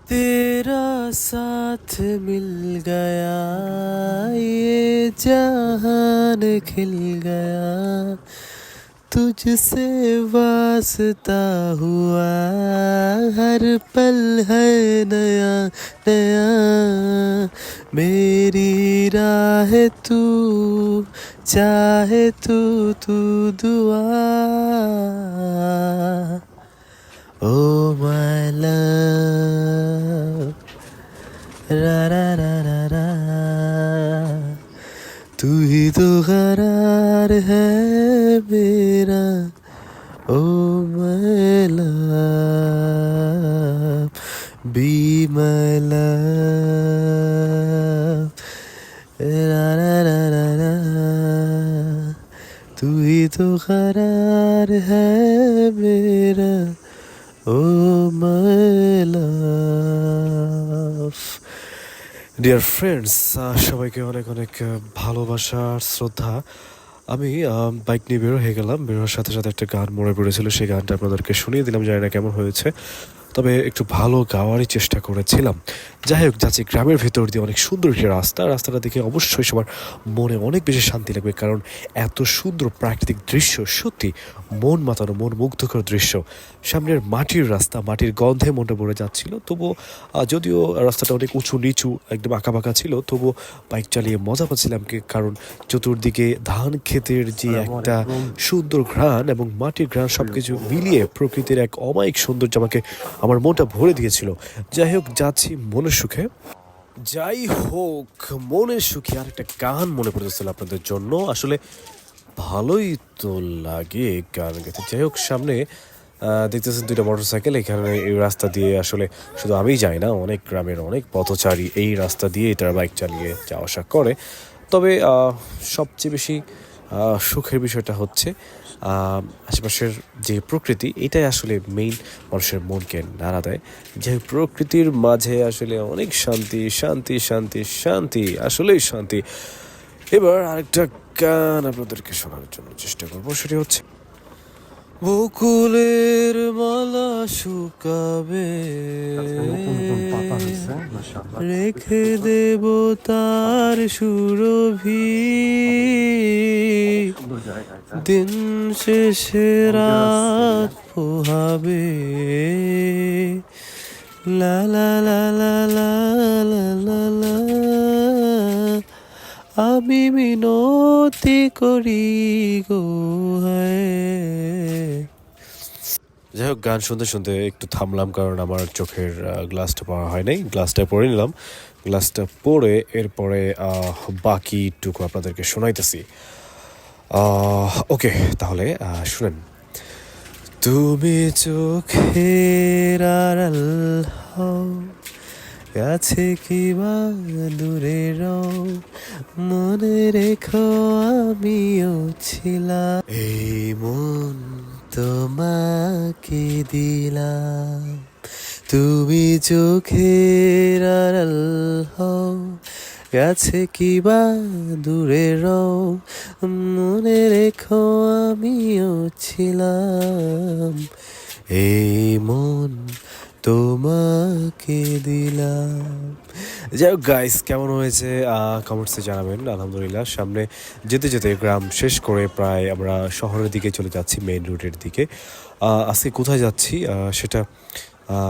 तेरा साथ मिल गया ये जहान खिल गया तुझसे वास्ता हुआ हर पल है नया नया मेरी राह तू चाहे तू तू दुआ ओ माय लव रा रा रा रा रा तू ही तो करार है मेरा oh my love be my love रा रा रा रा रा तू ही तो करार है मेरा ও মাই লাভ ডিয়ার ফ্রেন্ডস সবাইকে অনেক অনেক ভালোবাসা আর শ্রদ্ধা আমি বাইক নিয়ে বের হয়ে গেলাম বেরোর সাথে সাথে একটা গান মনে পড়েছিল সেই গানটা আপনাদেরকে শুনিয়ে দিলাম জানি না কেমন হয়েছে তবে একটু ভালো গাওয়ারই চেষ্টা করেছিলাম যাই হোক যাচ্ছি গ্রামের ভেতর দিয়ে অনেক সুন্দর একটি রাস্তাটা দেখে অবশ্যই সবার মনে অনেক বেশি শান্তি লাগবে কারণ এত সুন্দর প্রাকৃতিক দৃশ্য সত্যি মন মাতানো মন মুগ্ধকর দৃশ্য সামনের মাটির রাস্তা মাটির গন্ধে মনটা ভরে যাচ্ছিল তবুও যদিও রাস্তাটা অনেক উঁচু নিচু একদম আঁকাবাঁকা ছিল তবুও বাইক চালিয়ে মজা পাচ্ছিলাম কারণ চতুর্দিকে ধান ক্ষেতের যে একটা সুন্দর ঘ্রাণ এবং মাটির ঘ্রাণ সব কিছু মিলিয়ে প্রকৃতির এক অমায়িক সৌন্দর্য আমাকে আমার মনটা ভরে দিয়েছিল যাই হোক যাচ্ছি মনের সুখে যাই হোক মনের সুখে আর একটা গান মনে পড়তেছিল আপনাদের জন্য আসলে ভালোই তো লাগে গান গাইতে যাই হোক সামনে দেখতেছেন দুইটা মোটরসাইকেল এখানে এই রাস্তা দিয়ে আসলে শুধু আমিই যাই না অনেক গ্রামের অনেক পথচারী এই রাস্তা দিয়ে তারা বাইক চালিয়ে যাওয়া আসা করে তবে সবচেয়ে বেশি সুখের বিষয়টা হচ্ছে আশেপাশের যে প্রকৃতি এটাই আসলে মেইন মানুষের মনকে নাড়া দেয় যে প্রকৃতির মাঝে আসলে অনেক শান্তি শান্তি শান্তি শান্তি আসলেই শান্তি এবার আরেকটা গান আপনাদেরকে শোনানোর জন্য চেষ্টা করবো সেটি হচ্ছে বকুলের মালা শুকাবে রেখে দেব তার সুরভি দিন শেষে রাত পোহাবে লা লা লা লা লা লা লা লা আমি মিনতি করি গো যাই হোক গান শুনতে শুনতে একটু থামলাম কারণ আমার চোখের গ্লাসটা পাওয়া হয় নাই গ্লাসটা পরে নিলাম গ্লাসটা পরে এরপরে বাকিটুকু আপনাদেরকে শোনাইতেছি ওকে তাহলে শুনেন তুমি চোখের আড়াল হও কাছে কিবা দূরে রও মনে রেখো আমিও ছিলাম এই মন তোমাকে দিলাম তুমি চোখের আড়াল হও কাছে কিবা দূরে রও মনে রেখো আমিও ছিলাম এই মন তোমাকে দিলাম যাই হোক গাইস কেমন হয়েছে কমেন্টসে জানাবেন আলহামদুলিল্লাহ সামনে যেতে যেতে গ্রাম শেষ করে প্রায় আমরা শহরের দিকে চলে যাচ্ছি মেইন রুটের দিকে আজকে কোথায় যাচ্ছি সেটা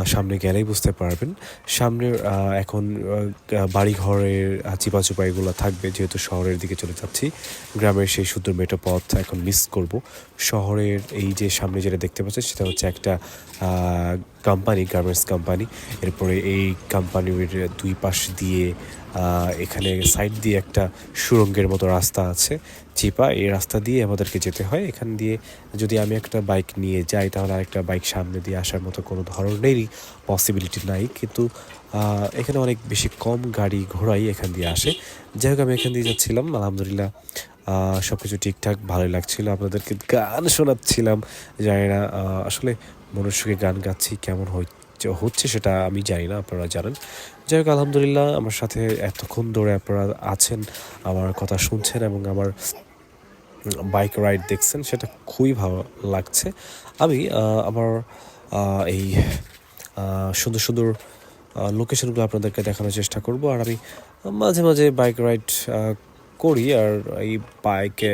সামনে গেলেই বুঝতে পারবেন সামনে এখন বাড়িঘরের চিপাচুপা এগুলো থাকবে যেহেতু শহরের দিকে চলে যাচ্ছি গ্রামের সেই সুন্দর মেঠো পথ এখন মিস করব শহরের এই যে সামনে যেটা দেখতে পাচ্ছি সেটা হচ্ছে একটা কোম্পানি গার্মেন্টস কোম্পানি এরপরে এই কোম্পানির দুই পাশ দিয়ে এখানে সাইড দিয়ে একটা সুড়ঙ্গের মতো রাস্তা আছে চিপা এই রাস্তা দিয়ে আমাদেরকে যেতে হয় এখান দিয়ে যদি আমি একটা বাইক নিয়ে যাই তাহলে আরেকটা বাইক সামনে দিয়ে আসার মতো কোনো ধরনেরই পসিবিলিটি নাই কিন্তু এখানে অনেক বেশি কম গাড়ি ঘোড়াই এখান দিয়ে আসে যাই হোক আমি এখান দিয়ে যাচ্ছিলাম আলহামদুলিল্লাহ সব কিছু ঠিকঠাক ভালোই লাগছিল আপনাদেরকে গান শোনাচ্ছিলাম জানি না আসলে মনের সুখে গান গাচ্ছি কেমন হচ্ছে সেটা আমি জানি না আপনারা জানেন যাই হোক আলহামদুলিল্লাহ আমার সাথে এতক্ষণ ধরে আপনারা আছেন আমার কথা শুনছেন এবং আমার বাইক রাইড দেখছেন সেটা খুবই ভালো লাগছে আমি আমার এই সুন্দর সুন্দর লোকেশনগুলো আপনাদেরকে দেখানোর চেষ্টা করব। আর আমি মাঝে মাঝে বাইক রাইড করি, আর এই বাইকে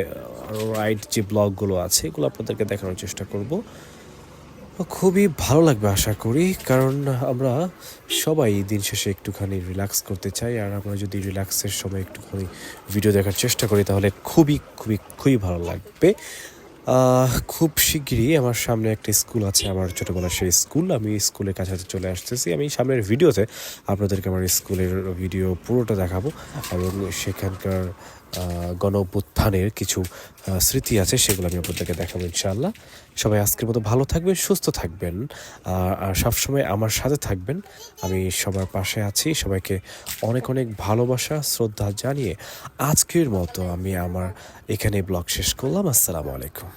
রাইড যে ব্লগগুলো আছে এগুলো আপনাদেরকে দেখানোর চেষ্টা করব। খুবই ভালো লাগবে আশা করি, কারণ আমরা সবাই দিন শেষে একটুখানি রিল্যাক্স করতে চাই। আর আমরা যদি রিল্যাক্সের সময় একটুখানি ভিডিও দেখার চেষ্টা করি তাহলে খুবই খুবই খুবই ভালো লাগবে। খুব শিগগিরই আমার সামনে একটা স্কুল আছে, আমার ছোটোবেলার সেই স্কুল। আমি স্কুলের কাছাকাছি চলে আসতেছি। আমি সামনের ভিডিওতে আপনাদেরকে আমার স্কুলের ভিডিও পুরোটা দেখাবো, এবং সেখানকার গণ অভ্যুত্থানের কিছু স্মৃতি আছে সেগুলো আমি আপনাদেরকে দেখাবো ইনশাআল্লাহ। সবাই আজকের মতো ভালো থাকবেন, সুস্থ থাকবেন, আর সবসময় আমার সাথে থাকবেন। আমি সবার পাশে আছি। সবাইকে অনেক অনেক ভালোবাসা শ্রদ্ধা জানিয়ে আজকের মতো আমি আমার এখানে ব্লগ শেষ করলাম। আসসালামু আলাইকুম।